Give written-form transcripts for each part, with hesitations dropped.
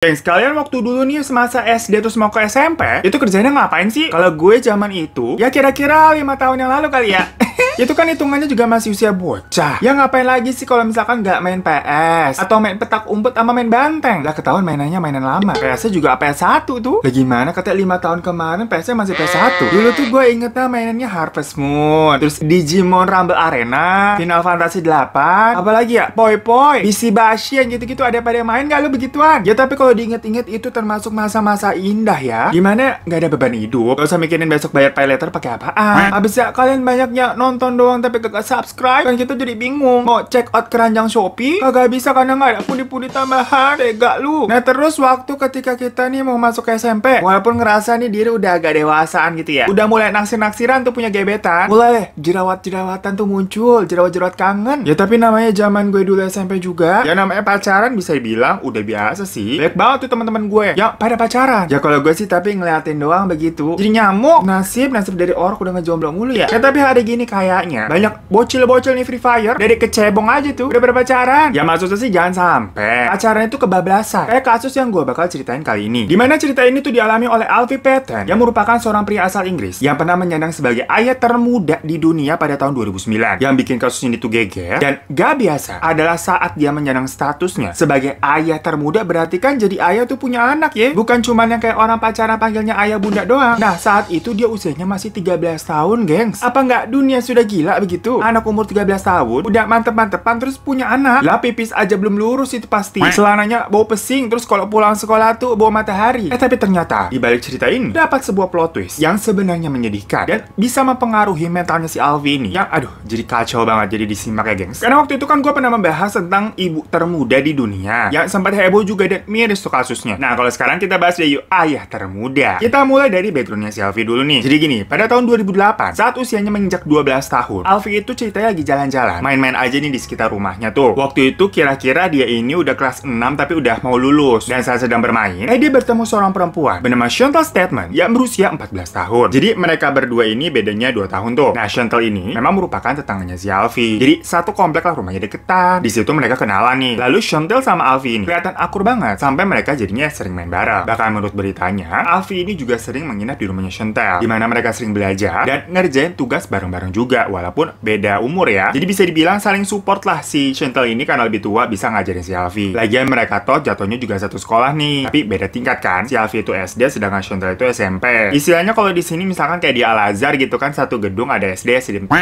Gengs, kalian waktu dulu nih semasa SD terus mau ke SMP, itu kerjanya ngapain sih? Kalau gue zaman itu, ya kira-kira 5 tahun yang lalu kali ya. Itu kan hitungannya juga masih usia bocah. Ya ngapain lagi sih kalau misalkan nggak main PS atau main petak umpet sama main banteng? Lah ketahuan mainannya mainan lama. PS-nya juga PS1 tuh. Lah gimana katanya 5 tahun kemarin PS-nya masih PS1. Dulu tuh gue ingetnya mainannya Harvest Moon, terus Digimon Rumble Arena, Final Fantasy 8, apalagi ya? Poi Poi, BC Bashi yang gitu-gitu. Ada pada main nggak lu begituan? Ya tapi kalau diinget-inget itu termasuk masa-masa indah ya. Gimana nggak ada beban hidup? Gak usah mikirin besok bayar pay later pakai apaan. Abis ya kalian banyaknya nonton doang tapi kagak subscribe, kan kita jadi bingung mau check out keranjang Shopee kagak bisa karena nggak ada pundi-pundi tambahan. Tega lu. Nah terus waktu ketika kita nih mau masuk ke SMP, walaupun ngerasa nih diri udah agak dewasaan gitu ya, udah mulai naksir-naksiran tuh punya gebetan, mulai jerawat-jerawatan tuh muncul, jerawat-jerawat kangen. Ya tapi namanya zaman gue dulu SMP juga, ya namanya pacaran bisa dibilang udah biasa sih. Banyak banget tuh teman-teman gue yang pada pacaran. Ya kalau gue sih tapi ngeliatin doang begitu. Jadi nyamuk, nasib dari orok udah ngejomblo mulu ya. Ya tapi hari gini kayaknya banyak bocil-bocil nih Free Fire dari kecebong aja tuh udah berpacaran. Ya maksudnya sih jangan sampai pacaran itu kebablasan kayak kasus yang gue bakal ceritain kali ini. Dimana cerita ini tuh dialami oleh Alfie Patton yang merupakan seorang pria asal Inggris yang pernah menyandang sebagai ayah termuda di dunia pada tahun 2009. Yang bikin kasus ini tuh geger dan gak biasa adalah saat dia menyandang statusnya sebagai ayah termuda, berarti kan jadi ayah tuh punya anak ya, bukan cuman yang kayak orang pacaran panggilnya ayah bunda doang. Nah saat itu dia usianya masih 13 tahun gengs. Apa nggak dunia sudah gila begitu? Anak umur 13 tahun udah mantep-mantepan terus punya anak. Lah pipis aja belum lurus itu pasti. Celananya bau pesing, terus kalau pulang sekolah tuh bau matahari. Tapi ternyata di balik cerita ini dapat sebuah plot twist yang sebenarnya menyedihkan dan bisa mempengaruhi mentalnya si Alfie ini. Yang aduh jadi kacau banget, jadi disimak ya gengs. Karena waktu itu kan gue pernah membahas tentang ibu termuda di dunia yang sempat heboh juga dan miris tuh kasusnya. Nah kalau sekarang kita bahas deh yuk ayah termuda. Kita mulai dari backgroundnya si Alfie dulu nih. Jadi gini, pada tahun 2008 saat usianya menginjak 12 tahun, Alfie itu ceritanya lagi jalan-jalan, main-main aja nih di sekitar rumahnya tuh. Waktu itu kira-kira dia ini udah kelas 6 tapi udah mau lulus, dan saat sedang bermain, dia bertemu seorang perempuan bernama Chantal Stedman yang berusia 14 tahun. Jadi mereka berdua ini bedanya 2 tahun tuh. Nah Chantal ini memang merupakan tetangganya si Alfie. Jadi satu komplek lah, rumahnya deketan. Di situ mereka kenalan nih. Lalu Chantal sama Alfie ini kelihatan akur banget sampai mereka jadinya sering main bareng. Bahkan menurut beritanya, Alfie ini juga sering menginap di rumahnya Chantal, di mana mereka sering belajar dan ngerjain tugas bareng-bareng juga, walaupun beda umur ya. Jadi bisa dibilang saling support lah si Chantal ini karena lebih tua bisa ngajarin si Alfie. Lagian mereka toh jatuhnya juga satu sekolah nih, tapi beda tingkat kan. Si Alfie itu SD sedangkan Chantal itu SMP. Istilahnya kalau di sini misalkan kayak di Al-Azhar gitu kan, satu gedung ada SD, SMP,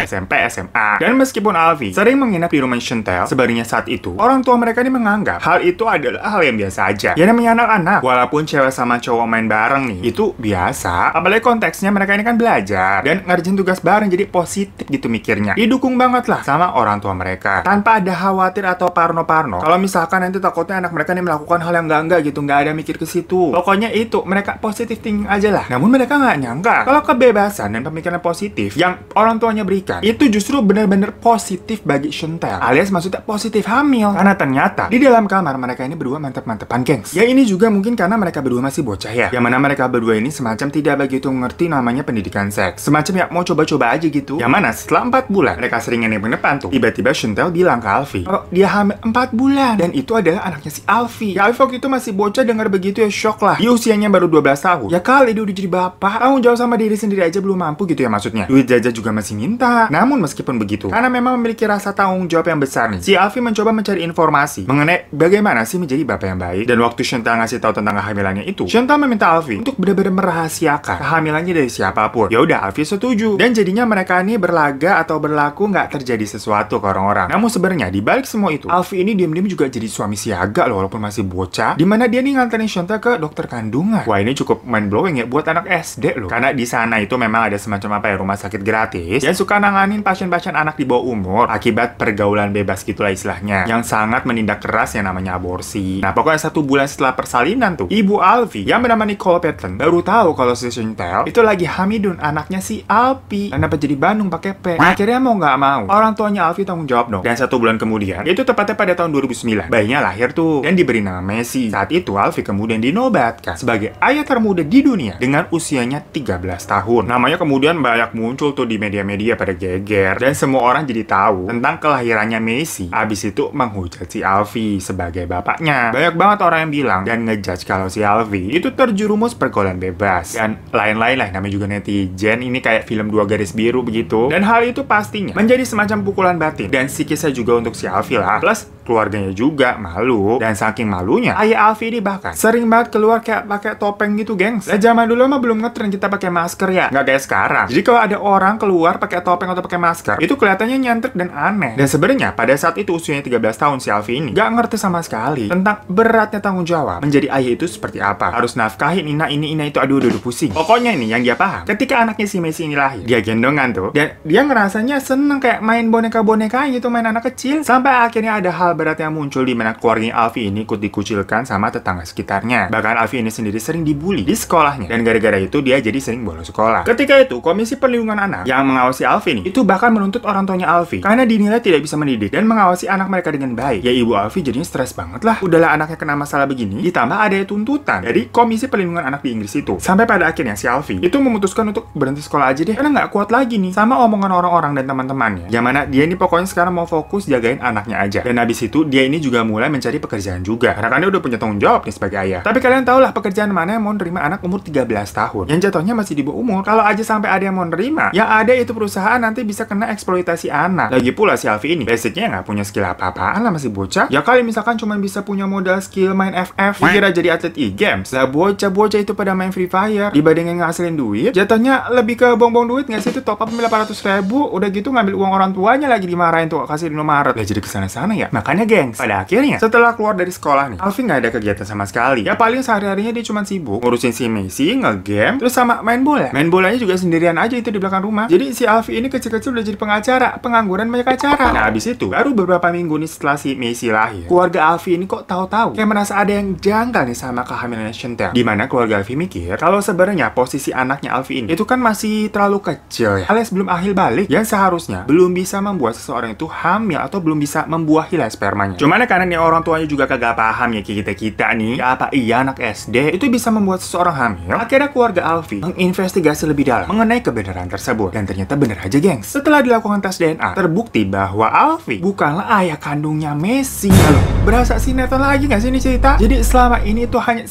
SMA. Dan meskipun Alfie sering menginap di rumah Chantal, sebenarnya saat itu orang tua mereka ini menganggap hal itu adalah hal yang biasa aja. Ya namanya anak-anak, walaupun cewek sama cowok main bareng nih, itu biasa. Apalagi konteksnya mereka ini kan belajar dan ngerjain tugas bareng, jadi positif gitu mikirnya. Didukung banget lah sama orang tua mereka, tanpa ada khawatir atau parno-parno kalau misalkan nanti takutnya anak mereka ini melakukan hal yang enggak gitu, nggak ada mikir ke situ. Pokoknya itu mereka positif thinking aja lah. Namun mereka nggak nyangka kalau kebebasan dan pemikiran positif yang orang tuanya berikan itu justru benar-benar positif bagi Chantal, alias maksudnya positif hamil. Karena ternyata di dalam kamar mereka ini berdua mantep-mantepan gengs. Ya ini juga mungkin karena mereka berdua masih bocah ya, yang mana mereka berdua ini semacam tidak begitu ngerti namanya pendidikan seks, semacam ya mau coba-coba aja gitu. Yang mana setelah 4 bulan mereka sering nempel-nepan tuh, tiba-tiba Chantal bilang ke Alfie kalau dia hamil 4 bulan dan itu adalah anaknya si Alfie. Ya Alfie waktu itu masih bocah, dengar begitu ya shock lah. Di usianya baru 12 tahun. Ya kali dia udah jadi bapak, tanggung jawab sama diri sendiri aja belum mampu gitu ya maksudnya. Duit jajan juga masih minta. Namun meskipun begitu, karena memang memiliki rasa tanggung jawab yang besar nih, si Alfie mencoba mencari informasi mengenai bagaimana sih menjadi bapak yang baik. Dan waktu Chantal ngasih tahu tentang kehamilannya itu, Chantal meminta Alfie untuk benar-benar merahasiakan kehamilannya dari siapapun. Ya udah Alfie setuju. Dan jadinya mereka ini berlaga atau berlaku nggak terjadi sesuatu ke orang-orang. Namun sebenarnya di balik semua itu, Alfie ini diam-diam juga jadi suami siaga loh walaupun masih bocah. Dimana dia nih nganterin Chantal ke dokter kandungan. Wah ini cukup mind blowing ya buat anak SD loh. Karena di sana itu memang ada semacam apa ya, rumah sakit gratis yang suka nanganin pasien-pasien anak di bawah umur akibat pergaulan bebas gitulah istilahnya, yang sangat menindak keras yang namanya aborsi. Nah pokoknya 1 bulan setelah persalinan tuh, ibu Alfie yang bernama Nicole Patton baru tahu kalau si Chantal itu lagi hamidun anaknya si Alfie. Kenapa jadi Bandung pakai P? Nah, akhirnya mau nggak mau orang tuanya Alfie tanggung jawab dong. Dan 1 bulan kemudian, itu tepatnya pada tahun 2009, bayinya lahir tuh dan diberi nama Messi. Saat itu Alfie kemudian dinobatkan sebagai ayah termuda di dunia dengan usianya 13 tahun. Namanya kemudian banyak muncul tuh di media-media pada geger dan semua orang jadi tahu tentang kelahirannya Messi. Abis itu menghujat si Alfie sebagai bapaknya. Banyak banget orang yang yang bilang dan ngejudge kalau si Alfie itu terjerumus pergaulan bebas dan lain-lain lah, namanya juga netizen, ini kayak film 2 garis biru begitu. Dan hal itu pastinya menjadi semacam pukulan batin dan psikisnya juga untuk si Alfie lah. Plus keluarganya juga malu, dan saking malunya ayah Alfie ini bahkan sering banget keluar kayak pakai topeng gitu, gengs. Nah, zaman dulu mah belum ngetren kita pakai masker ya, nggak kayak sekarang. Jadi kalau ada orang keluar pakai topeng atau pakai masker, itu kelihatannya nyentrik dan aneh. Dan sebenarnya pada saat itu usianya 13 tahun si Alfie ini nggak ngerti sama sekali tentang beratnya tanggung jawab menjadi ayah itu seperti apa. Harus nafkahin ina itu, aduh pusing. Pokoknya ini yang dia paham ketika anaknya si Messi ini lahir, dia gendongan tuh, dan dia ngerasanya seneng kayak main boneka-boneka gitu, main anak kecil. Sampai akhirnya ada hal berat yang muncul di mana keluarga Alfie ini ikut dikucilkan sama tetangga sekitarnya. Bahkan Alfie ini sendiri sering dibully di sekolahnya, dan gara-gara itu dia jadi sering bolos sekolah. Ketika itu Komisi Perlindungan Anak yang mengawasi Alfie ini itu bahkan menuntut orang tuanya Alfie karena dinilai tidak bisa mendidik dan mengawasi anak mereka dengan baik. Ya ibu Alfie jadinya stres banget lah, udahlah anaknya kena masalah begini, ditambah ada tuntutan dari Komisi Perlindungan Anak di Inggris itu. Sampai pada akhirnya si Alfie itu memutuskan untuk berhenti sekolah aja deh, karena nggak kuat lagi nih sama omongan orang-orang dan teman-temannya. Yang mana dia ini pokoknya sekarang mau fokus jagain anaknya aja. Dan habis itu dia ini juga mulai mencari pekerjaan juga, karena kan dia udah punya tanggung jawab nih sebagai ayah. Tapi kalian tau lah pekerjaan mana yang mau nerima anak umur 13 tahun yang jatuhnya masih di bawah umur. Kalau aja sampai ada yang mau nerima, yang ada itu perusahaan nanti bisa kena eksploitasi anak. Lagi pula si Alfie ini basicnya nggak punya skill apa-apaan lah, masih bocah. Ya kali misalkan cuma bisa punya modal skill main FF, dikira jadi atlet e-games lah. Bocah-bocah itu pada main Free Fire dibandingin ngasilin duit, jatuhnya lebih ke bongbong duit nggak sih? Itu top up 800.000, udah gitu ngambil uang orang tuanya lagi dimarahin tuh kasih di Indomaret. Lah jadi kesana-sana ya. Makanya gengs, pada akhirnya setelah keluar dari sekolah nih, Alfie nggak ada kegiatan sama sekali. Ya paling sehari-harinya dia cuma sibuk ngurusin si Messi, ngegame, terus sama main bola. Main bolanya juga sendirian aja itu di belakang rumah. Jadi si Alfie ini kecil-kecil udah jadi pengacara, pengangguran banyak acara. Nah abis itu baru beberapa minggu nih setelah si Messi lahir, keluarga Alfie ini kok tahu-tahu kayak merasa ada yang janggal nih sama kehamilan Chantel. Dimana keluarga Alfie mikir kalau sebenarnya posisi anaknya Alfie ini itu kan masih terlalu kecil ya, alias belum ahil balik, yang seharusnya belum bisa membuat seseorang itu hamil atau belum bisa membuahi lah spermanya. Cuman karena nih orang tuanya juga kagak paham ya kita nih, ya apa iya anak SD itu bisa membuat seseorang hamil. Akhirnya keluarga Alfie menginvestigasi lebih dalam mengenai kebenaran tersebut, dan ternyata bener aja gengs. Setelah dilakukan tes DNA, terbukti bahwa Alfie bukanlah ayah kandungnya Messi. Lalu berasa sinetron lagi nggak sih ini cerita? Jadi selama ini itu hanya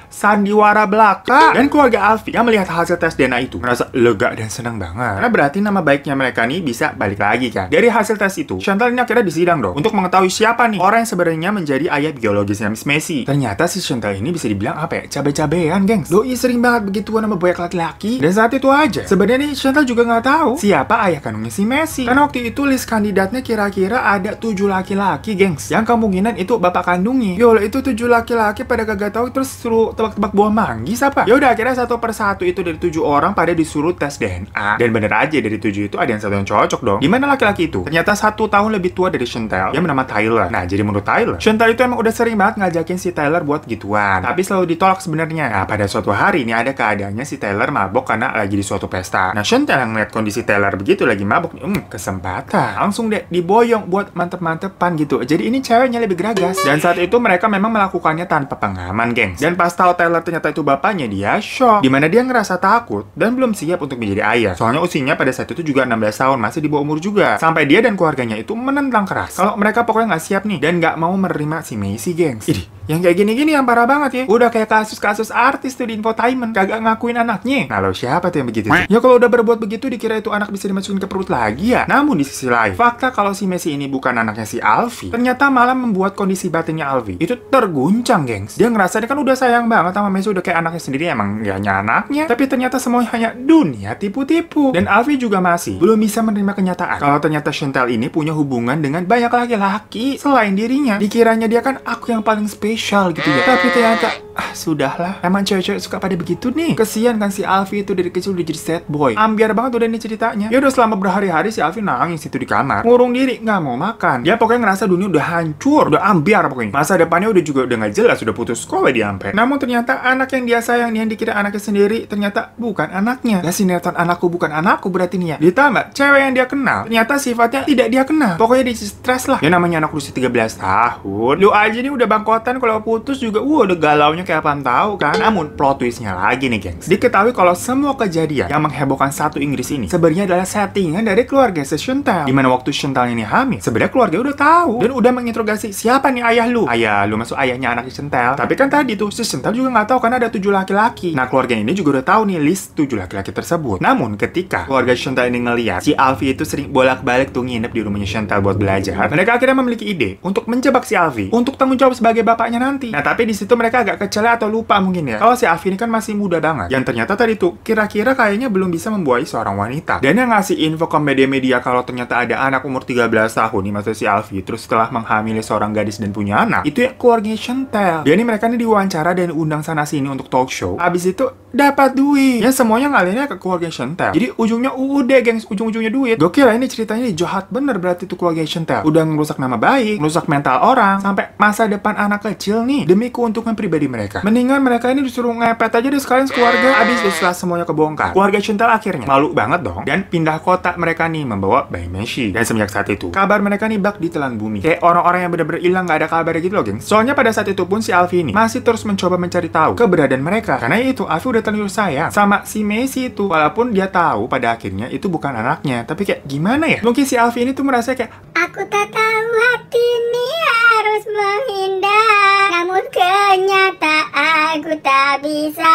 sandiwara belaka. Dan keluarga Alfie yang melihat hasil tes DNA itu merasa lega dan senang banget, karena berarti nama baiknya mereka nih bisa balik lagi kan. Dari hasil tes itu, Chantal ini akhirnya disidang dong untuk mengetahui siapa nih orang yang sebenarnya menjadi ayah biologisnya Miss Messi. Ternyata si Chantal ini bisa dibilang apa ya, cabe-cabean gengs. Doi sering banget begituan sama banyak laki-laki. Dan saat itu aja sebenarnya nih Chantal juga nggak tahu siapa ayah kandungnya si Messi, karena waktu itu list kandidatnya kira-kira ada 7 laki-laki gengs, yang kemungkinan itu bapak kandungnya. Yolah itu 7 laki-laki pada kagak tahu, terus suruh tebak-tebak buah manggis apa. Ya udah akhirnya satu persatu itu dari 7 orang pada disuruh tes DNA, dan bener aja dari 7 itu ada yang satu yang cocok dong. Dimana laki-laki itu ternyata 1 tahun lebih tua dari Chantal yang bernama Tyler. Nah jadi menurut Tyler, Chantal itu emang udah sering banget ngajakin si Tyler buat gituan, tapi selalu ditolak sebenarnya. Nah pada suatu hari ini ada keadaannya si Tyler mabok karena lagi di suatu pesta. Nah Chantal yang ngeliat kondisi Tyler begitu lagi mabok nih, kesempatan langsung deh diboyong buat mantep-mantepan gitu. Jadi ini ceweknya lebih geragas, dan saat itu mereka memang melakukannya tanpa pengaman gengs. Dan pas tahu Tyler ternyata itu bapaknya, dia shock, dimana dia ngerasa takut dan belum siap untuk menjadi ayah. Soalnya usianya pada saat itu juga 16 tahun, masih di bawah umur juga. Sampai dia dan keluarganya itu menentang keras kalau mereka pokoknya nggak siap nih dan nggak mau menerima si Messi gengs. Idih, yang kayak gini-gini yang parah banget ya. Udah kayak kasus-kasus artis tuh di infotainment, kagak ngakuin anaknya. Nah lo siapa tuh yang begitu? Ya kalau udah berbuat begitu dikira itu anak bisa dimasukin ke perut lagi ya. Namun di sisi lain, fakta kalau si Messi ini bukan anaknya si Alfie, ternyata malah membuat kondisi batinnya Alfie itu terguncang gengs. Dia ngerasa dia kan udah sayang banget sama Messi, udah kayak anaknya sendiri, emang gak hanya anaknya, tapi ternyata semuanya hanya dunia tipu-tipu. Dan Alfie juga masih belum bisa menerima kenyataan kalau ternyata Chantal ini punya hubungan dengan banyak laki-laki selain dirinya. Dikiranya dia kan aku yang paling spesial gitu ya, tapi ternyata sudahlah, emang cewek-cewek suka pada begitu nih. Kesian kan si Alfie itu dari kecil udah jadi sad boy, ambiar banget udah nih ceritanya. Ya udah selama berhari-hari si Alfie nangis itu di kamar, ngurung diri, nggak mau makan. Dia pokoknya ngerasa dunia udah hancur, udah ambiar pokoknya. Masa depannya udah juga udah nggak jelas, udah putus sekolah dia sampai. Namun ternyata anak yang dia sayang nih, yang dikira anaknya sendiri, ternyata bukan anaknya. Ya sinetron anakku bukan anakku berarti nih ya. Ditambah cewek yang dia kenal ternyata sifatnya tidak dia kenal. Pokoknya dia stres lah. Ya namanya anak usia 13 tahun. Lu aja nih udah bangkotan, kalau putus juga udah galaunya kayak apaan tahu kan. Namun plot twistnya lagi nih gengs, diketahui kalau semua kejadian yang menghebohkan satu Inggris ini sebenarnya adalah settingan dari keluarga si Chantal. Dimana waktu Chantal ini hamil, sebenarnya keluarga udah tahu dan udah menginterogasi siapa nih ayah lu. Ayah lu masuk ayahnya anak si Chantal. Tapi kan tadi tuh si Chantal juga nggak tahu karena ada 7 laki-laki. Nah keluarga ini juga udah tahu nih list 7 laki-laki tersebut. Namun ketika keluarga Chantal ini ngeliat si Alfie itu sering bolak-balik tuh nginep di rumahnya Chantal buat belajar, mereka akhirnya memiliki ide untuk menjebak si Alfie untuk tanggung jawab sebagai bapaknya nanti. Nah tapi di situ mereka agak kecele atau lupa mungkin ya kalau si Alfie ini kan masih muda banget. Yang ternyata tadi tuh kira-kira kayaknya belum bisa membuahi seorang wanita. Dan yang ngasih info ke media-media kalau ternyata ada anak umur 13 tahun nih maksudnya si Alfie terus setelah menghamili seorang gadis dan punya anak, itu ya keluarga Chantal. Jadi mereka ini diwawancara dan undang sana sini untuk talk show. Abis itu dapat duit. Ya semuanya ngalirnya ke keluarga Chantal. Jadi ujungnya udah gengs, ujung-ujungnya duit. Gokil lah ini ceritanya jahat bener berarti tuh keluarga Chantal. Udah ngerusak nama baik, ngerusak mental orang, sampai masa depan anak kecil nih demi keuntungan pribadi mereka. Mendingan mereka ini disuruh ngepet aja deh sekalian keluarga. Abis itu setelah semuanya kebongkar, keluarga Chantal akhirnya malu banget dong dan pindah kota mereka nih membawa bayi Messi. Dan semenjak saat itu kabar mereka nih bak ditelan bumi. Kayak orang-orang yang bener-bener hilang gak ada kabar gitu loh gengs. Soalnya pada saat itu pun si Alfie ini masih terus mencoba mencari tahu keberadaan mereka. Karena itu Alfie udah terlanjur sayang sama si Messi itu. Walaupun dia tahu pada akhirnya itu bukan anaknya. Tapi kayak gimana ya? Mungkin si Alfie ini tuh merasa kayak aku tak tahu hati ini harus menghindar, namun kenyataan aku tak bisa.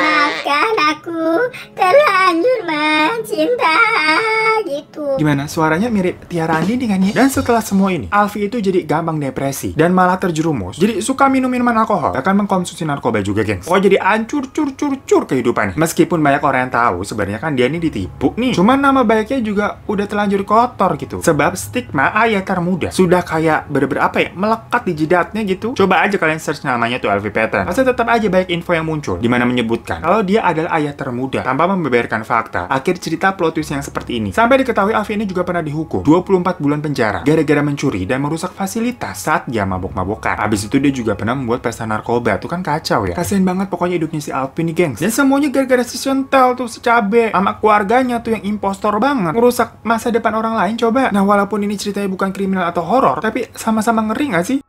Maafkan aku terlanjur mencinta gitu. gimana? Suaranya mirip Tiara Andini kan ya? Dan setelah semua ini, Alfie itu jadi gampang depresi dan malah terjerumus. Jadi suka minum minuman alkohol, bahkan mengkonsumsi narkoba juga, gengs. Oh, jadi ancur cur kehidupannya. Meskipun banyak orang yang tahu sebenarnya kan dia ini ditipu nih. Cuman nama baiknya juga udah terlanjur kotor gitu. Sebab stigma ayah termuda sudah kayak bener-bener apa ya, melekat di jidatnya gitu. Coba aja kalian search namanya tuh Alfie Pattern. Pasti tetap aja banyak info yang muncul dimana menyebutkan kalau dia adalah ayah termuda tanpa membeberkan fakta. Akhir cerita plot twist yang seperti ini. Sampai diketahui Alfie ini juga pernah dihukum 24 bulan penjara gara-gara mencuri dan merusak fasilitas saat dia mabok-mabokan. Habis itu dia juga pernah membuat pesta narkoba. Tuh kan kacau ya. Kasian banget pokoknya hidupnya si Alfie nih, gengs. Dan semuanya gara-gara si Chantal tuh, si cabe sama keluarganya tuh yang impostor banget, ngerusak masa depan orang lain coba. Nah, walaupun ini ceritanya bukan kriminal atau horor, tapi sama-sama ngeri gak sih?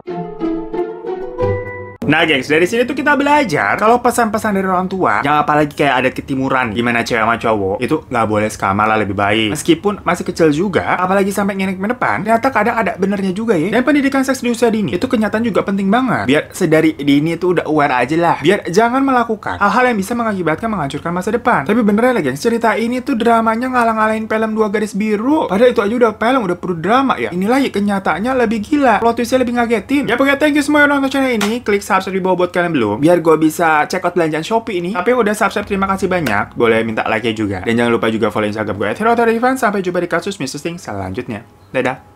Nah gengs, dari sini tuh kita belajar kalau pesan-pesan dari orang tua, yang apalagi kayak ada ketimuran gimana cewek sama cowok, itu nggak boleh sekamar lah, lebih baik. Meskipun masih kecil juga, apalagi sampai ngenek ke depan, ternyata kadang ada benernya juga ya. Dan pendidikan seks di usia dini itu kenyataan juga penting banget. Biar sedari dini tuh udah aware aja lah. Biar jangan melakukan hal-hal yang bisa mengakibatkan menghancurkan masa depan. Tapi benernya lah gengs, cerita ini tuh dramanya ngalang-ngalain film 2 garis biru. Padahal itu aja udah film, udah perlu drama ya. Inilah ya kenyataannya lebih gila, plot twistnya lebih ngagetin. Ya pokoknya thank you semua yang nonton channel ini. Klik subscribe di bawah buat kalian belum, biar gue bisa check out belanjaan Shopee ini. Tapi udah subscribe, terima kasih banyak. Boleh minta like-nya juga. Dan jangan lupa juga follow Instagram gue @herotarifan. Sampai jumpa di kasus Mr. Sting selanjutnya. Dadah.